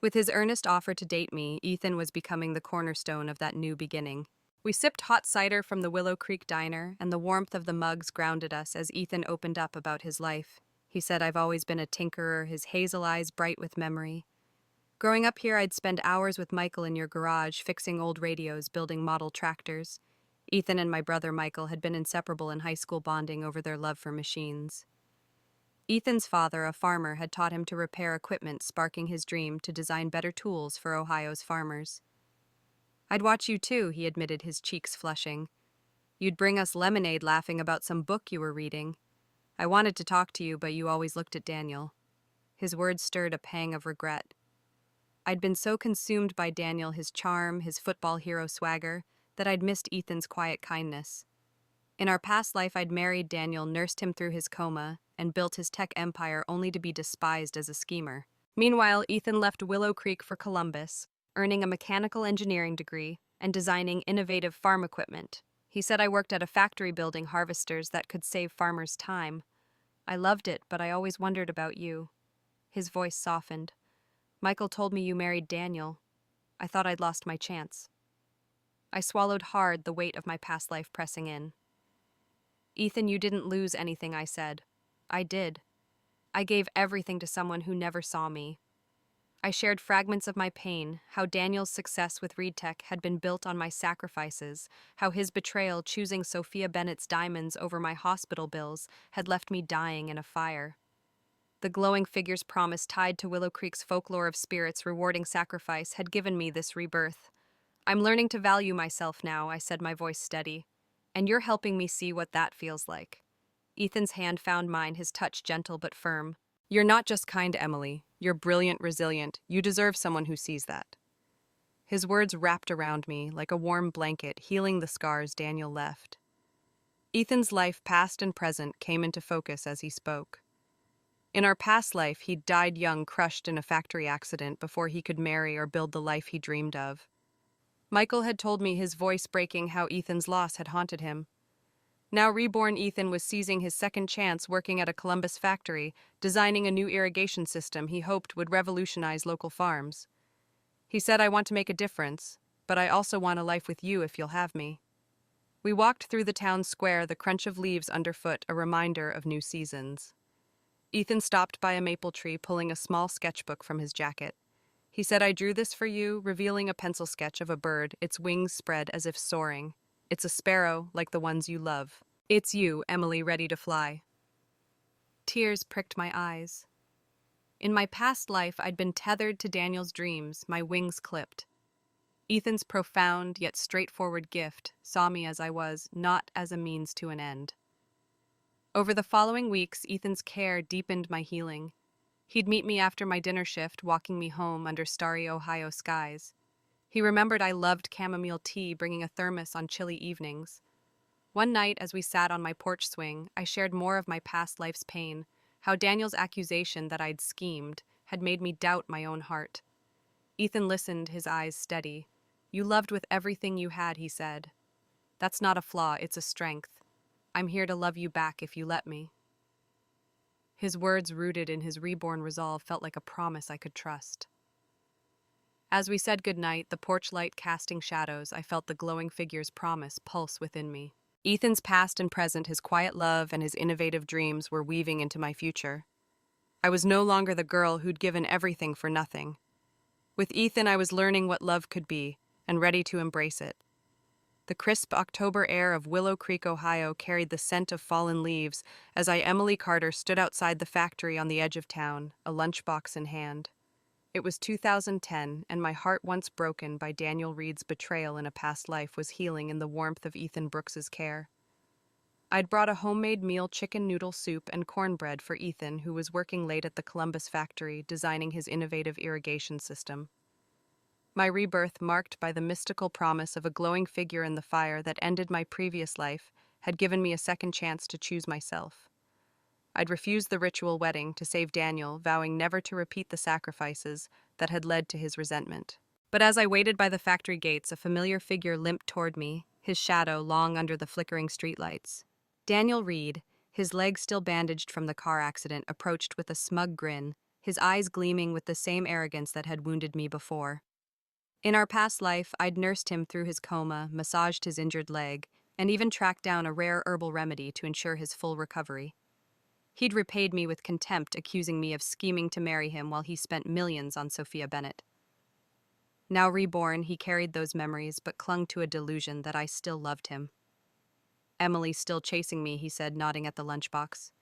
With his earnest offer to date me, Ethan was becoming the cornerstone of that new beginning. We sipped hot cider from the Willow Creek diner, and the warmth of the mugs grounded us as Ethan opened up about his life. He said, "I've always been a tinkerer," his hazel eyes bright with memory. "Growing up here, I'd spend hours with Michael in your garage, fixing old radios, building model tractors." Ethan and my brother Michael had been inseparable in high school, bonding over their love for machines. Ethan's father, a farmer, had taught him to repair equipment, sparking his dream to design better tools for Ohio's farmers. "I'd watch you too," he admitted, his cheeks flushing. "You'd bring us lemonade, laughing about some book you were reading. I wanted to talk to you, but you always looked at Daniel." His words stirred a pang of regret. I'd been so consumed by Daniel, his charm, his football hero swagger, that I'd missed Ethan's quiet kindness. In our past life, I'd married Daniel, nursed him through his coma, and built his tech empire only to be despised as a schemer. Meanwhile, Ethan left Willow Creek for Columbus, earning a mechanical engineering degree and designing innovative farm equipment. He said I worked at a factory building harvesters that could save farmers time. "I loved it, but I always wondered about you." His voice softened. "Michael told me you married Daniel. I thought I'd lost my chance." I swallowed hard, the weight of my past life pressing in. "Ethan, you didn't lose anything," I said. "I did. I gave everything to someone who never saw me." I shared fragments of my pain, how Daniel's success with Reed Tech had been built on my sacrifices, how his betrayal, choosing Sophia Bennett's diamonds over my hospital bills, had left me dying in a fire. The glowing figure's promise, tied to Willow Creek's folklore of spirits rewarding sacrifice, had given me this rebirth. "I'm learning to value myself now," I said, my voice steady. "And you're helping me see what that feels like." Ethan's hand found mine, his touch gentle but firm. "You're not just kind, Emily. You're brilliant, resilient. You deserve someone who sees that." His words wrapped around me like a warm blanket, healing the scars Daniel left. Ethan's life, past and present, came into focus as he spoke. In our past life, he'd died young, crushed in a factory accident before he could marry or build the life he dreamed of. Michael had told me, his voice breaking, how Ethan's loss had haunted him. Now reborn Ethan was seizing his second chance, working at a Columbus factory, designing a new irrigation system he hoped would revolutionize local farms. He said, "I want to make a difference, but I also want a life with you if you'll have me." We walked through the town square, the crunch of leaves underfoot, a reminder of new seasons. Ethan stopped by a maple tree, pulling a small sketchbook from his jacket. He said, "I drew this for you," revealing a pencil sketch of a bird, its wings spread as if soaring. "It's a sparrow, like the ones you love. It's you, Emily, ready to fly." Tears pricked my eyes. In my past life, I'd been tethered to Daniel's dreams, my wings clipped. Ethan's profound yet straightforward gift saw me as I was, not as a means to an end. Over the following weeks, Ethan's care deepened my healing. He'd meet me after my dinner shift, walking me home under starry Ohio skies. He remembered I loved chamomile tea, bringing a thermos on chilly evenings. One night, as we sat on my porch swing, I shared more of my past life's pain, how Daniel's accusation that I'd schemed had made me doubt my own heart. Ethan listened, his eyes steady. "You loved with everything you had," he said. "That's not a flaw, it's a strength. I'm here to love you back if you let me." His words, rooted in his reborn resolve, felt like a promise I could trust. As we said goodnight, the porch light casting shadows, I felt the glowing figure's promise pulse within me. Ethan's past and present, his quiet love, and his innovative dreams were weaving into my future. I was no longer the girl who'd given everything for nothing. With Ethan, I was learning what love could be, and ready to embrace it. The crisp October air of Willow Creek, Ohio carried the scent of fallen leaves as Emily Carter stood outside the factory on the edge of town, a lunchbox in hand. It was 2010, and my heart, once broken by Daniel Reed's betrayal in a past life, was healing in the warmth of Ethan Brooks's care. I'd brought a homemade meal, chicken noodle soup and cornbread for Ethan, who was working late at the Columbus factory designing his innovative irrigation system. My rebirth, marked by the mystical promise of a glowing figure in the fire that ended my previous life, had given me a second chance to choose myself. I'd refused the ritual wedding to save Daniel, vowing never to repeat the sacrifices that had led to his resentment. But as I waited by the factory gates, a familiar figure limped toward me, his shadow long under the flickering streetlights. Daniel Reed, his legs still bandaged from the car accident, approached with a smug grin, his eyes gleaming with the same arrogance that had wounded me before. In our past life, I'd nursed him through his coma, massaged his injured leg, and even tracked down a rare herbal remedy to ensure his full recovery. He'd repaid me with contempt, accusing me of scheming to marry him while he spent millions on Sophia Bennett. Now reborn, he carried those memories but clung to a delusion that I still loved him. "Emily's still chasing me," he said, nodding at the lunchbox.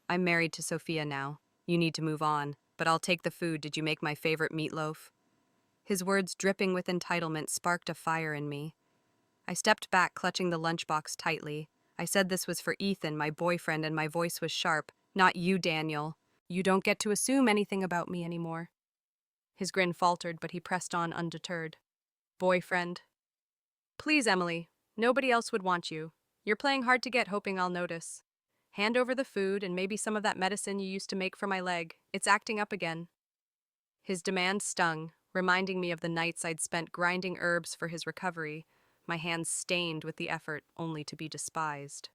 "I'm married to Sophia now. You need to move on, but I'll take the food. Did you make my favorite meatloaf?" His words, dripping with entitlement, sparked a fire in me. I stepped back, clutching the lunchbox tightly. I said this was for Ethan, my boyfriend, and my voice was sharp. "Not you, Daniel. You don't get to assume anything about me anymore." His grin faltered, but he pressed on undeterred. "Boyfriend? Please, Emily. Nobody else would want you. You're playing hard to get, hoping I'll notice. Hand over the food and maybe some of that medicine you used to make for my leg. It's acting up again." His demand stung, reminding me of the nights I'd spent grinding herbs for his recovery, my hands stained with the effort only to be despised.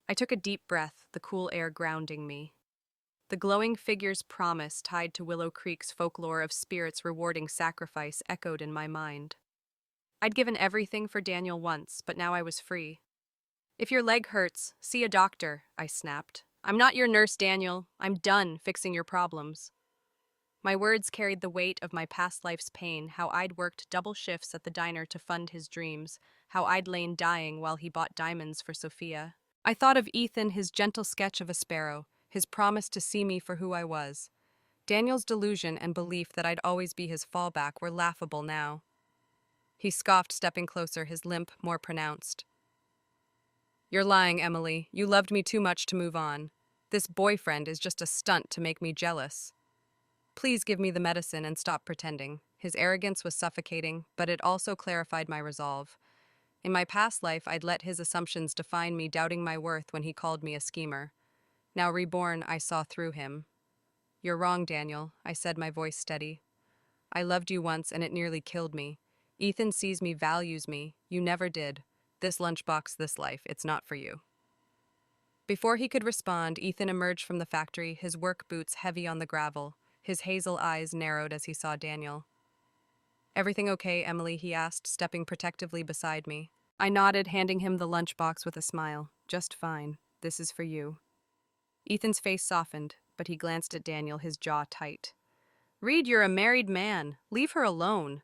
I took a deep breath, the cool air grounding me. The glowing figure's promise, tied to Willow Creek's folklore of spirits rewarding sacrifice, echoed in my mind. I'd given everything for Daniel once, but now I was free. "If your leg hurts, see a doctor," I snapped. "I'm not your nurse, Daniel. I'm done fixing your problems." My words carried the weight of my past life's pain, how I'd worked double shifts at the diner to fund his dreams, how I'd lain dying while he bought diamonds for Sophia. I thought of Ethan, his gentle sketch of a sparrow, his promise to see me for who I was. Daniel's delusion and belief that I'd always be his fallback were laughable now. He scoffed, stepping closer, his limp more pronounced. "You're lying, Emily. You loved me too much to move on. This boyfriend is just a stunt to make me jealous. Please give me the medicine and stop pretending." His arrogance was suffocating, but it also clarified my resolve. In my past life, I'd let his assumptions define me, doubting my worth when he called me a schemer. Now reborn, I saw through him. "You're wrong, Daniel," I said, my voice steady. "I loved you once and it nearly killed me. Ethan sees me, values me. You never did. This lunchbox, this life, it's not for you." Before he could respond, Ethan emerged from the factory, his work boots heavy on the gravel. His hazel eyes narrowed as he saw Daniel. "Everything okay, Emily?" he asked, stepping protectively beside me. I nodded, handing him the lunchbox with a smile. "Just fine. This is for you." Ethan's face softened, but he glanced at Daniel, his jaw tight. "Reed, you're a married man. Leave her alone."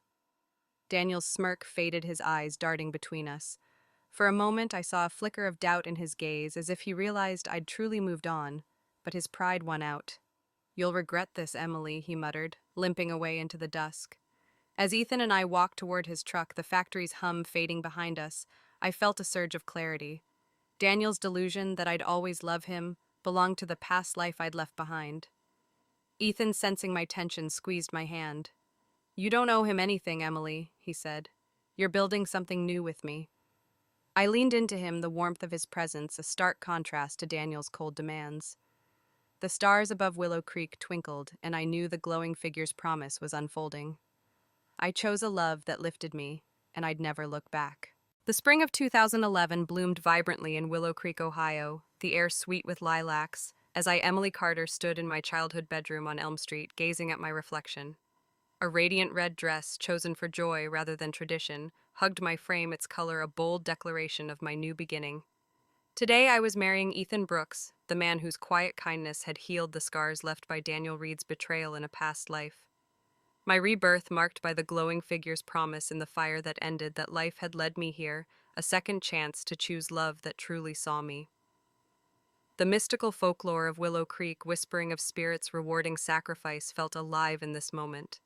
Daniel's smirk faded, his eyes darting between us. For a moment, I saw a flicker of doubt in his gaze, as if he realized I'd truly moved on, but his pride won out. "You'll regret this, Emily," he muttered, limping away into the dusk. As Ethan and I walked toward his truck, the factory's hum fading behind us, I felt a surge of clarity. Daniel's delusion that I'd always love him belonged to the past life I'd left behind. Ethan, sensing my tension, squeezed my hand. "You don't owe him anything, Emily," he said. "You're building something new with me." I leaned into him, the warmth of his presence a stark contrast to Daniel's cold demands. The stars above Willow Creek twinkled, and I knew the glowing figure's promise was unfolding. I chose a love that lifted me, and I'd never look back. The spring of 2011 bloomed vibrantly in Willow Creek, Ohio, the air sweet with lilacs, as I, Emily Carter, stood in my childhood bedroom on Elm Street, gazing at my reflection. A radiant red dress, chosen for joy rather than tradition, hugged my frame, its color a bold declaration of my new beginning. Today I was marrying Ethan Brooks, the man whose quiet kindness had healed the scars left by Daniel Reed's betrayal in a past life. My rebirth marked by the glowing figure's promise in the fire that ended that life had led me here, a second chance to choose love that truly saw me. The mystical folklore of Willow Creek, whispering of spirits rewarding sacrifice, felt alive in this moment.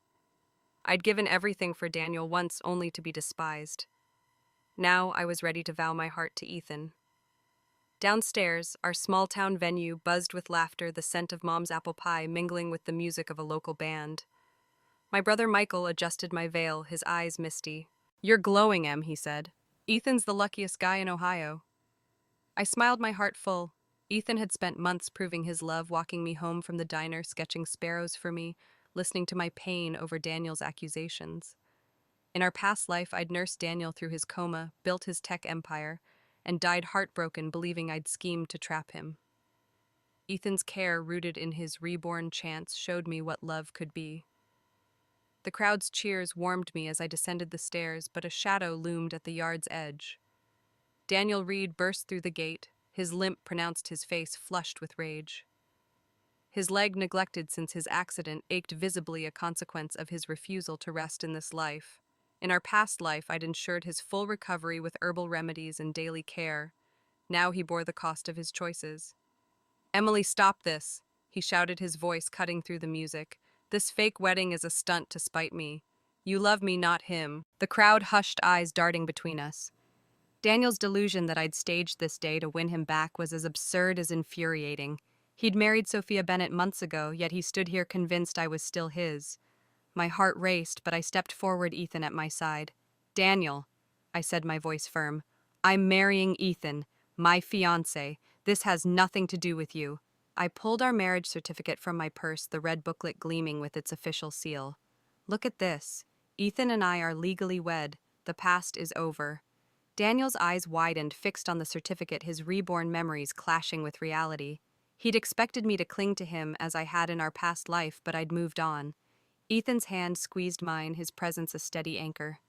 I'd given everything for Daniel once only to be despised. Now I was ready to vow my heart to Ethan. Downstairs, our small-town venue buzzed with laughter, the scent of Mom's apple pie mingling with the music of a local band. My brother Michael adjusted my veil, his eyes misty. "You're glowing, Em," he said. "Ethan's the luckiest guy in Ohio." I smiled, my heart full. Ethan had spent months proving his love, walking me home from the diner, sketching sparrows for me, listening to my pain over Daniel's accusations. In our past life, I'd nursed Daniel through his coma, built his tech empire, and died heartbroken, believing I'd schemed to trap him. Ethan's care, rooted in his reborn chance, showed me what love could be. The crowd's cheers warmed me as I descended the stairs, but a shadow loomed at the yard's edge. Daniel Reed burst through the gate. His limp pronounced his face flushed with rage. His leg, neglected since his accident, ached visibly, a consequence of his refusal to rest in this life. In our past life, I'd ensured his full recovery with herbal remedies and daily care. Now he bore the cost of his choices. "Emily, stop this!" he shouted, his voice cutting through the music. "This fake wedding is a stunt to spite me. You love me, not him." The crowd hushed, eyes darting between us. Daniel's delusion that I'd staged this day to win him back was as absurd as infuriating. He'd married Sophia Bennett months ago, yet he stood here convinced I was still his. My heart raced, but I stepped forward, Ethan at my side. "Daniel," I said, my voice firm, "I'm marrying Ethan, my fiancé. This has nothing to do with you." I pulled our marriage certificate from my purse, the red booklet gleaming with its official seal. "Look at this. Ethan and I are legally wed. The past is over." Daniel's eyes widened, fixed on the certificate, his reborn memories clashing with reality. He'd expected me to cling to him as I had in our past life, but I'd moved on. Ethan's hand squeezed mine, his presence a steady anchor.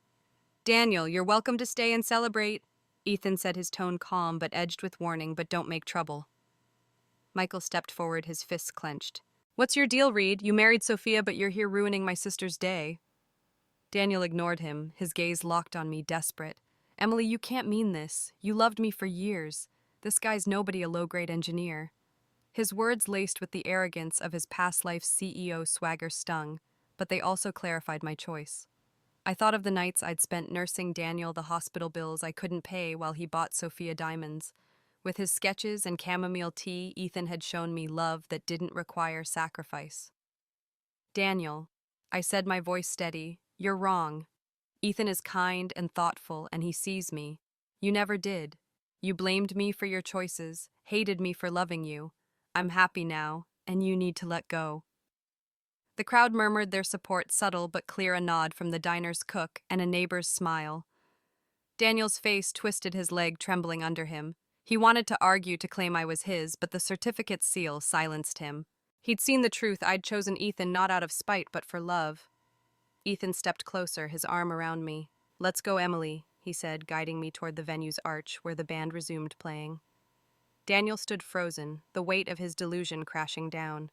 "Daniel, you're welcome to stay and celebrate," Ethan said, his tone calm but edged with warning, "but don't make trouble." Michael stepped forward, his fists clenched. "What's your deal, Reed? You married Sophia, but you're here ruining my sister's day." Daniel ignored him, his gaze locked on me, desperate. "Emily, you can't mean this. You loved me for years. This guy's nobody, a low-grade engineer." His words, laced with the arrogance of his past life's CEO swagger, stung, but they also clarified my choice. I thought of the nights I'd spent nursing Daniel, the hospital bills I couldn't pay while he bought Sophia diamonds. With his sketches and chamomile tea, Ethan had shown me love that didn't require sacrifice. "Daniel," I said, my voice steady, "you're wrong. Ethan is kind and thoughtful, and he sees me. You never did. You blamed me for your choices, hated me for loving you. I'm happy now, and you need to let go." The crowd murmured their support, subtle but clear, a nod from the diner's cook and a neighbor's smile. Daniel's face twisted, his leg trembling under him. He wanted to argue, to claim I was his, but the certificate's seal silenced him. He'd seen the truth. I'd chosen Ethan not out of spite, but for love. Ethan stepped closer, his arm around me. "Let's go, Emily," he said, guiding me toward the venue's arch, where the band resumed playing. Daniel stood frozen, the weight of his delusion crashing down.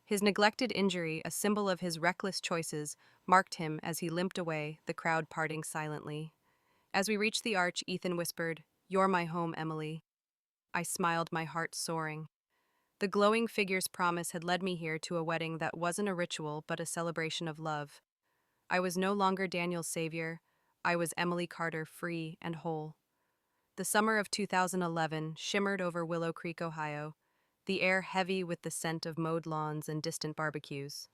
His neglected injury, a symbol of his reckless choices, marked him as he limped away, the crowd parting silently. As we reached the arch, Ethan whispered, "You're my home, Emily." I smiled, my heart soaring. The glowing figure's promise had led me here to a wedding that wasn't a ritual but a celebration of love. I was no longer Daniel's savior. I was Emily Carter, free and whole. The summer of 2011 shimmered over Willow Creek, Ohio, the air heavy with the scent of mowed lawns and distant barbecues.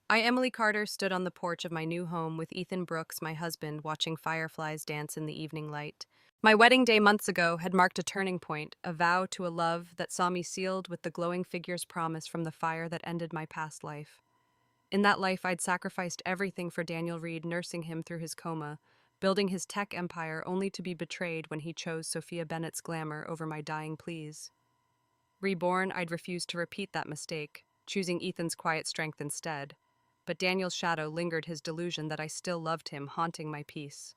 I, Emily Carter, stood on the porch of my new home with Ethan Brooks, my husband, watching fireflies dance in the evening light. My wedding day months ago had marked a turning point, a vow to a love that saw me sealed with the glowing figure's promise from the fire that ended my past life. In that life, I'd sacrificed everything for Daniel Reed, nursing him through his coma, building his tech empire only to be betrayed when he chose Sophia Bennett's glamour over my dying pleas. Reborn, I'd refused to repeat that mistake, choosing Ethan's quiet strength instead. But Daniel's shadow lingered, his delusion that I still loved him, haunting my peace.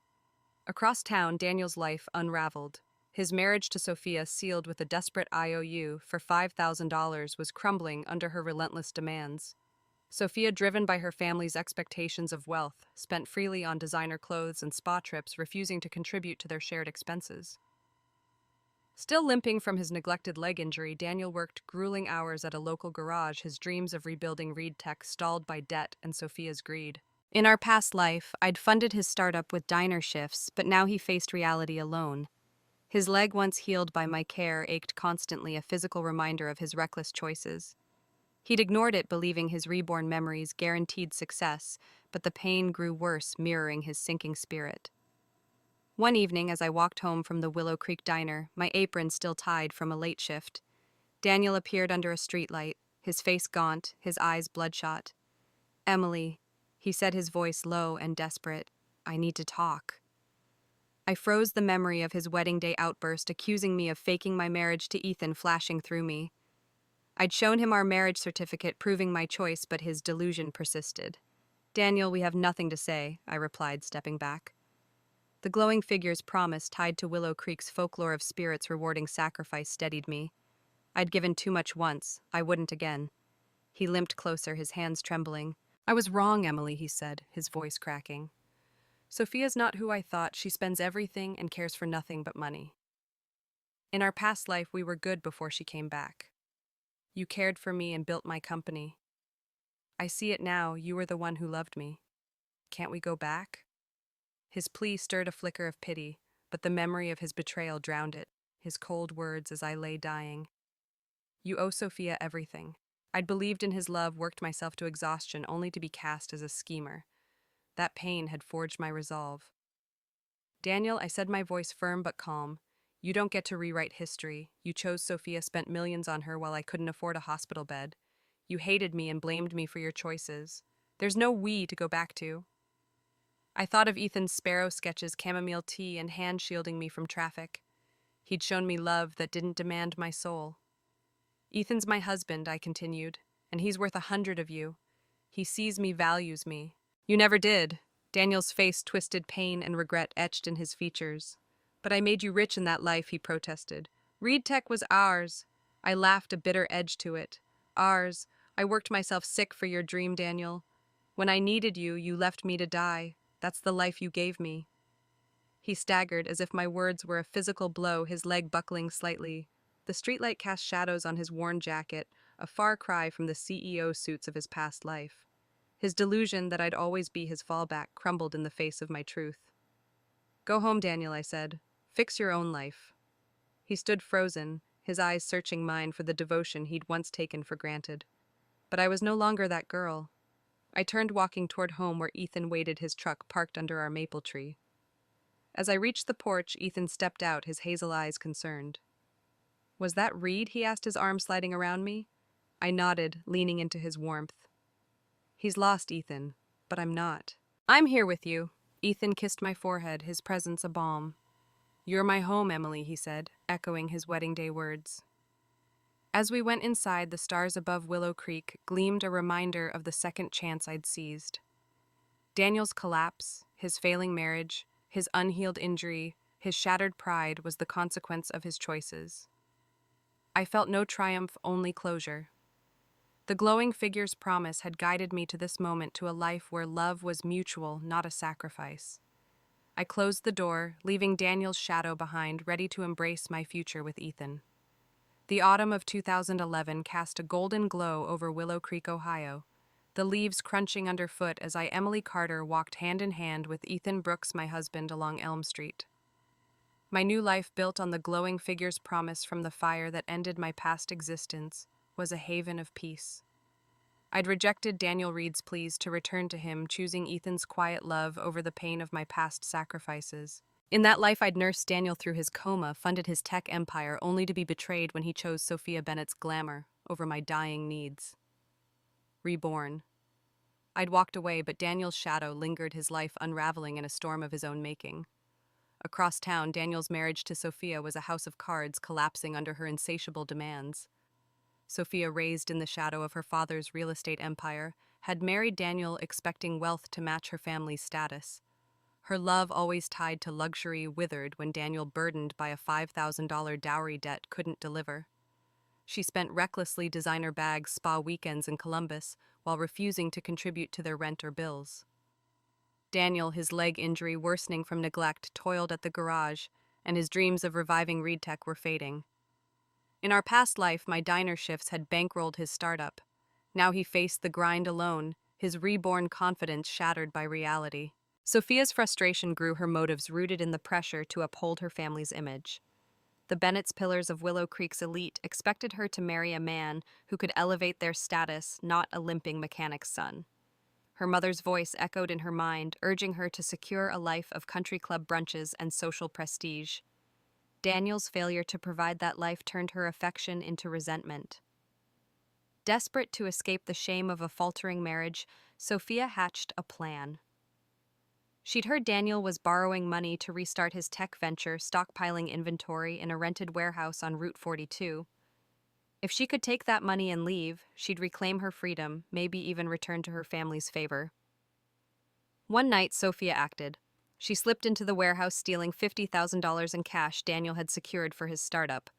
Across town, Daniel's life unraveled. His marriage to Sophia, sealed with a desperate IOU for $5,000, was crumbling under her relentless demands. Sophia, driven by her family's expectations of wealth, spent freely on designer clothes and spa trips, refusing to contribute to their shared expenses. Still limping from his neglected leg injury, Daniel worked grueling hours at a local garage, his dreams of rebuilding Reed Tech stalled by debt and Sophia's greed. In our past life, I'd funded his startup with diner shifts, but now he faced reality alone. His leg, once healed by my care, ached constantly, a physical reminder of his reckless choices. He'd ignored it, believing his reborn memories guaranteed success, but the pain grew worse, mirroring his sinking spirit. One evening, as I walked home from the Willow Creek diner, my apron still tied from a late shift, Daniel appeared under a streetlight, his face gaunt, his eyes bloodshot. "Emily," he said, his voice low and desperate, "I need to talk." I froze, the memory of his wedding day outburst, accusing me of faking my marriage to Ethan, flashing through me. I'd shown him our marriage certificate, proving my choice, but his delusion persisted. "Daniel, we have nothing to say," I replied, stepping back. The glowing figure's promise, tied to Willow Creek's folklore of spirits rewarding sacrifice, steadied me. I'd given too much once, I wouldn't again. He limped closer, his hands trembling. "I was wrong, Emily," he said, his voice cracking. "Sophia's not who I thought. She spends everything and cares for nothing but money. In our past life, we were good before she came back. You cared for me and built my company. I see it now, you were the one who loved me. Can't we go back?" His plea stirred a flicker of pity, but the memory of his betrayal drowned it, his cold words as I lay dying. "You owe Sophia everything." I'd believed in his love, worked myself to exhaustion, only to be cast as a schemer. That pain had forged my resolve. "Daniel," I said, my voice firm but calm, "you don't get to rewrite history. You chose Sophia, spent millions on her while I couldn't afford a hospital bed. You hated me and blamed me for your choices. There's no we to go back to." I thought of Ethan's sparrow sketches, chamomile tea, and hand shielding me from traffic. He'd shown me love that didn't demand my soul. "Ethan's my husband," I continued, "and he's worth 100 of you. He sees me, values me. You never did." Daniel's face twisted, pain and regret etched in his features. "But I made you rich in that life," he protested. "Reed Tech was ours." I laughed, a bitter edge to it. "Ours. I worked myself sick for your dream, Daniel. When I needed you, you left me to die. That's the life you gave me." He staggered, as if my words were a physical blow, his leg buckling slightly. The streetlight cast shadows on his worn jacket, a far cry from the CEO suits of his past life. His delusion that I'd always be his fallback crumbled in the face of my truth. "Go home, Daniel," I said. "Fix your own life." He stood frozen, his eyes searching mine for the devotion he'd once taken for granted. But I was no longer that girl. I turned, walking toward home, where Ethan waited, his truck parked under our maple tree. As I reached the porch, Ethan stepped out, his hazel eyes concerned. "Was that Reed?" he asked, his arm sliding around me. I nodded, leaning into his warmth. "He's lost, Ethan, but I'm not. I'm here with you." Ethan kissed my forehead, his presence a balm. "You're my home, Emily," he said, echoing his wedding day words. As we went inside, the stars above Willow Creek gleamed, a reminder of the second chance I'd seized. Daniel's collapse, his failing marriage, his unhealed injury, his shattered pride was the consequence of his choices. I felt no triumph, only closure. The glowing figure's promise had guided me to this moment, to a life where love was mutual, not a sacrifice. I closed the door, leaving Daniel's shadow behind, ready to embrace my future with Ethan. The autumn of 2011 cast a golden glow over Willow Creek, Ohio, the leaves crunching underfoot as Emily Carter walked hand in hand with Ethan Brooks, my husband, along Elm Street. My new life, built on the glowing figure's promise from the fire that ended my past existence, was a haven of peace. I'd rejected Daniel Reed's pleas to return to him, choosing Ethan's quiet love over the pain of my past sacrifices. In that life, I'd nursed Daniel through his coma, funded his tech empire, only to be betrayed when he chose Sophia Bennett's glamour over my dying needs. Reborn. I'd walked away, but Daniel's shadow lingered, his life unraveling in a storm of his own making. Across town, Daniel's marriage to Sophia was a house of cards collapsing under her insatiable demands. Sophia, raised in the shadow of her father's real estate empire, had married Daniel expecting wealth to match her family's status. Her love, always tied to luxury, withered when Daniel, burdened by a $5,000 dowry debt, couldn't deliver. She spent recklessly designer bags, spa weekends in Columbus, while refusing to contribute to their rent or bills. Daniel, his leg injury worsening from neglect, toiled at the garage, and his dreams of reviving Reed Tech were fading. In our past life, my diner shifts had bankrolled his startup. Now he faced the grind alone, his reborn confidence shattered by reality. Sophia's frustration grew, her motives rooted in the pressure to uphold her family's image. The Bennett's, pillars of Willow Creek's elite, expected her to marry a man who could elevate their status, not a limping mechanic's son. Her mother's voice echoed in her mind, urging her to secure a life of country club brunches and social prestige. Daniel's failure to provide that life turned her affection into resentment. Desperate to escape the shame of a faltering marriage, Sophia hatched a plan. She'd heard Daniel was borrowing money to restart his tech venture, stockpiling inventory in a rented warehouse on Route 42. If she could take that money and leave, she'd reclaim her freedom, maybe even return to her family's favor. One night, Sophia acted. She slipped into the warehouse, stealing $50,000 in cash Daniel had secured for his startup.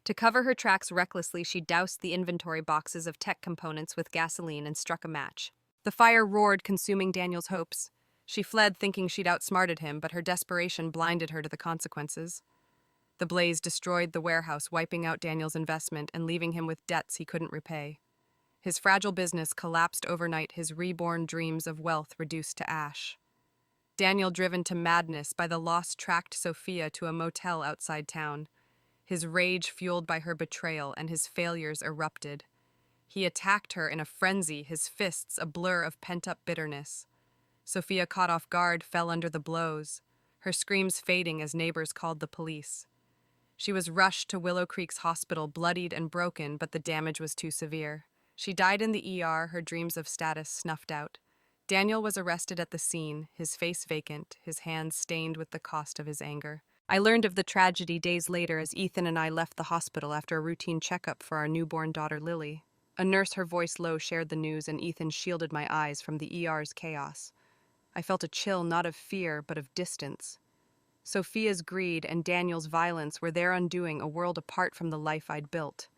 To cover her tracks recklessly, she doused the inventory boxes of tech components with gasoline and struck a match. The fire roared, consuming Daniel's hopes. She fled, thinking she'd outsmarted him, but her desperation blinded her to the consequences. The blaze destroyed the warehouse, wiping out Daniel's investment and leaving him with debts he couldn't repay. His fragile business collapsed overnight, his reborn dreams of wealth reduced to ash. Daniel, driven to madness by the loss, tracked Sophia to a motel outside town. His rage fueled by her betrayal, and his failures erupted. He attacked her in a frenzy, his fists a blur of pent-up bitterness. Sophia, caught off guard, fell under the blows, her screams fading as neighbors called the police. She was rushed to Willow Creek's hospital, bloodied and broken, but the damage was too severe. She died in the ER, her dreams of status snuffed out. Daniel was arrested at the scene, his face vacant, his hands stained with the cost of his anger. I learned of the tragedy days later as Ethan and I left the hospital after a routine checkup for our newborn daughter, Lily. A nurse, her voice low, shared the news, and Ethan shielded my eyes from the ER's chaos. I felt a chill, not of fear, but of distance. Sophia's greed and Daniel's violence were their undoing, a world apart from the life I'd built.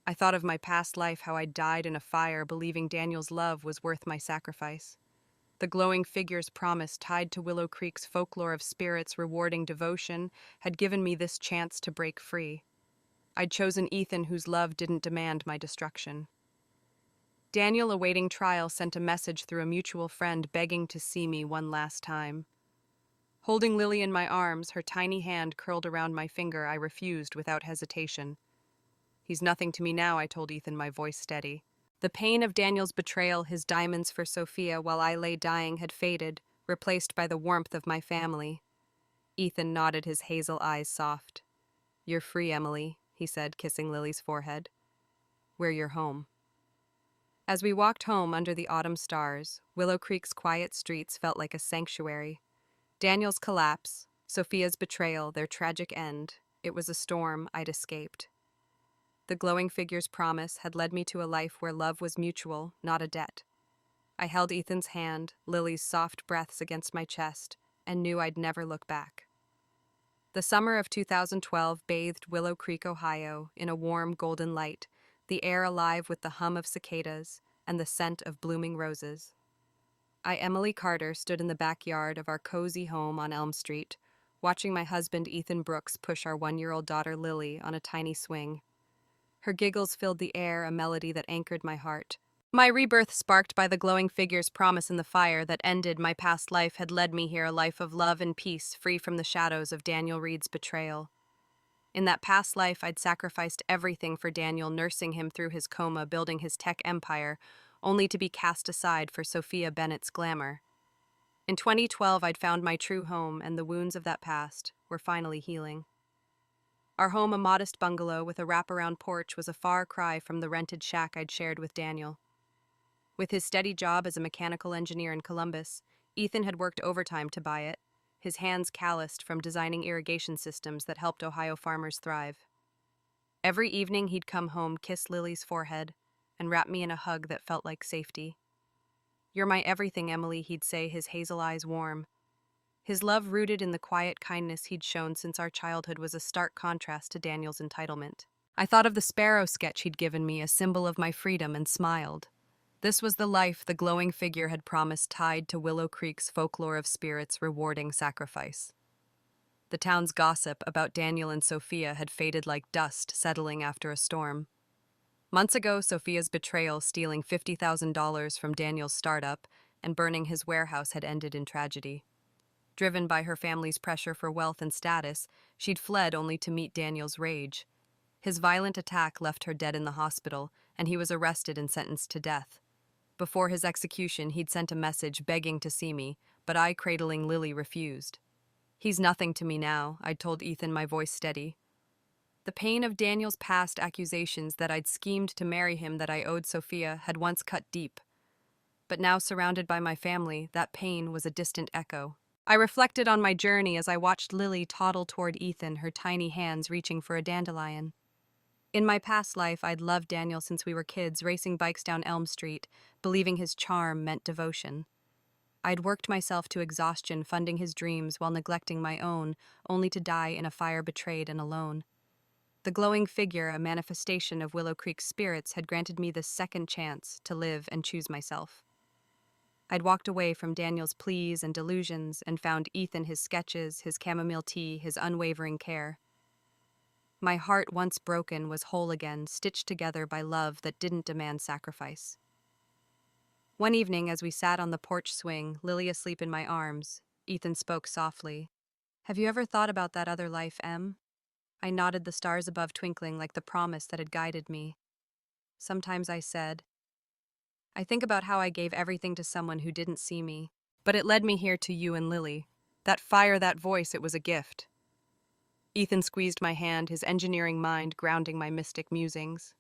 I thought of my past life, how I'd died in a fire, believing Daniel's love was worth my sacrifice. The glowing figure's promise, tied to Willow Creek's folklore of spirits rewarding devotion, had given me this chance to break free. I'd chosen Ethan, whose love didn't demand my destruction. Daniel, awaiting trial, sent a message through a mutual friend begging to see me one last time. Holding Lily in my arms, her tiny hand curled around my finger, I refused without hesitation. "He's nothing to me now," I told Ethan, my voice steady. The pain of Daniel's betrayal, his diamonds for Sophia while I lay dying, had faded, replaced by the warmth of my family. Ethan nodded, his hazel eyes soft. "You're free, Emily," he said, kissing Lily's forehead. "We're your home." As we walked home under the autumn stars, Willow Creek's quiet streets felt like a sanctuary. Daniel's collapse, Sophia's betrayal, their tragic end, it was a storm I'd escaped. The glowing figure's promise had led me to a life where love was mutual, not a debt. I held Ethan's hand, Lily's soft breaths against my chest, and knew I'd never look back. The summer of 2012 bathed Willow Creek, Ohio, in a warm golden light, the air alive with the hum of cicadas and the scent of blooming roses. Emily Carter, stood in the backyard of our cozy home on Elm Street, watching my husband Ethan Brooks push our 1-year-old daughter Lily on a tiny swing. Her giggles filled the air, a melody that anchored my heart. My rebirth, sparked by the glowing figure's promise in the fire that ended my past life, had led me here, a life of love and peace, free from the shadows of Daniel Reed's betrayal. In that past life, I'd sacrificed everything for Daniel, nursing him through his coma, building his tech empire, only to be cast aside for Sophia Bennett's glamour. In 2012, I'd found my true home, and the wounds of that past were finally healing. Our home, a modest bungalow with a wraparound porch, was a far cry from the rented shack I'd shared with Daniel. With his steady job as a mechanical engineer in Columbus, Ethan had worked overtime to buy it, his hands calloused from designing irrigation systems that helped Ohio farmers thrive. Every evening he'd come home, kiss Lily's forehead, and wrap me in a hug that felt like safety. "You're my everything, Emily," he'd say, his hazel eyes warm. His love, rooted in the quiet kindness he'd shown since our childhood, was a stark contrast to Daniel's entitlement. I thought of the sparrow sketch he'd given me, a symbol of my freedom, and smiled. This was the life the glowing figure had promised, tied to Willow Creek's folklore of spirits rewarding sacrifice. The town's gossip about Daniel and Sophia had faded like dust settling after a storm. Months ago, Sophia's betrayal, stealing $50,000 from Daniel's startup and burning his warehouse, had ended in tragedy. Driven by her family's pressure for wealth and status, she'd fled only to meet Daniel's rage. His violent attack left her dead in the hospital, and he was arrested and sentenced to death. Before his execution, he'd sent a message begging to see me, but I, cradling Lily, refused. "He's nothing to me now," I'd told Ethan, my voice steady. The pain of Daniel's past accusations that I'd schemed to marry him, that I owed Sophia, had once cut deep. But now, surrounded by my family, that pain was a distant echo. I reflected on my journey as I watched Lily toddle toward Ethan, her tiny hands reaching for a dandelion. In my past life, I'd loved Daniel since we were kids, racing bikes down Elm Street, believing his charm meant devotion. I'd worked myself to exhaustion, funding his dreams while neglecting my own, only to die in a fire, betrayed and alone. The glowing figure, a manifestation of Willow Creek's spirits, had granted me this second chance to live and choose myself. I'd walked away from Daniel's pleas and delusions and found Ethan, his sketches, his chamomile tea, his unwavering care. My heart, once broken, was whole again, stitched together by love that didn't demand sacrifice. One evening, as we sat on the porch swing, Lily asleep in my arms, Ethan spoke softly. "Have you ever thought about that other life, Em?" I nodded, the stars above twinkling like the promise that had guided me. Sometimes, I said, "I think about how I gave everything to someone who didn't see me, but it led me here to you and Lily. That fire, that voice, it was a gift." Ethan squeezed my hand, his engineering mind grounding my mystic musings.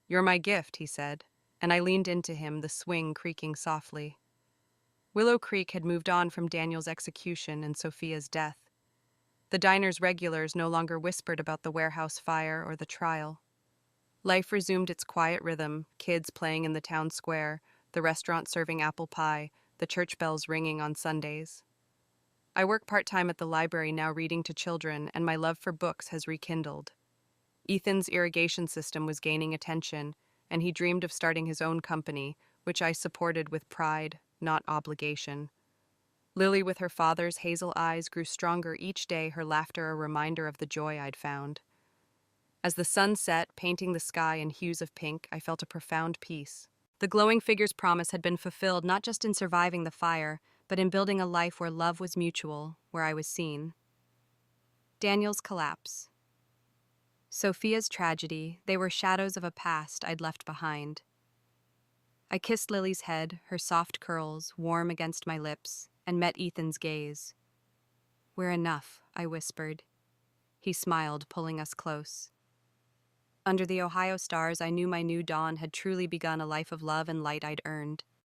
"You're my gift," he said, and I leaned into him, the swing creaking softly. Willow Creek had moved on from Daniel's execution and Sophia's death. The diner's regulars no longer whispered about the warehouse fire or the trial. Life resumed its quiet rhythm, kids playing in the town square, the restaurant serving apple pie, the church bells ringing on Sundays. I work part-time at the library now, reading to children, and my love for books has rekindled. Ethan's irrigation system was gaining attention, and he dreamed of starting his own company, which I supported with pride, not obligation. Lily, with her father's hazel eyes, grew stronger each day, her laughter a reminder of the joy I'd found. As the sun set, painting the sky in hues of pink, I felt a profound peace. The glowing figure's promise had been fulfilled, not just in surviving the fire, but in building a life where love was mutual, where I was seen. Daniel's collapse. Sophia's tragedy, they were shadows of a past I'd left behind. I kissed Lily's head, her soft curls warm against my lips, and met Ethan's gaze. "We're enough," I whispered. He smiled, pulling us close. Under the Ohio stars, I knew my new dawn had truly begun, a life of love and light I'd earned.